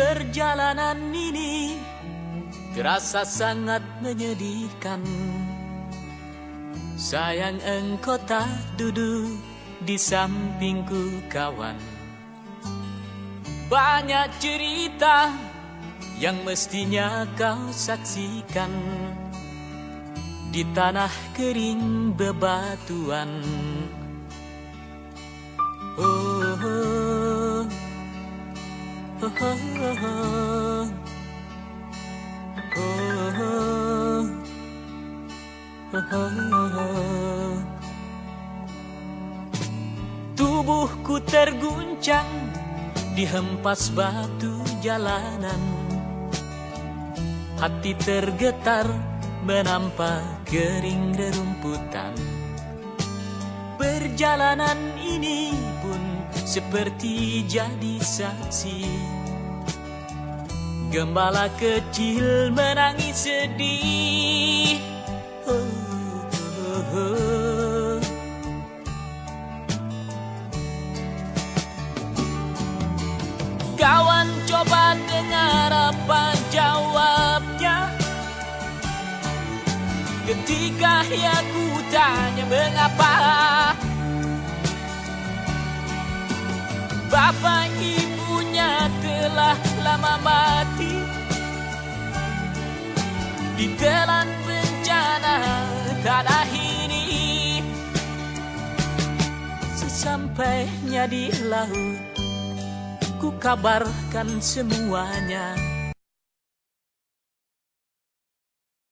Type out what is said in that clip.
Perjalanan ini terasa sangat menyedihkan. Sayang engkau tak duduk di sampingku kawan. Banyak cerita yang mestinya kau saksikan di tanah kering bebatuan. Oh, oh, oh, oh, oh, oh, oh, oh. Tubuhku terguncang dihempas batu jalanan. Hati tergetar menampak kering rerumputan. Perjalanan ini pun seperti jadi saksi. Gembala kecil menangis sedih. Oh, oh, oh. Kawan coba dengar apa jawabnya ketika aku tanya mengapa. Bapak ibunya telah lama mati ditelan bencana tanah ini. Sesampainya di laut ku kabarkan semuanya.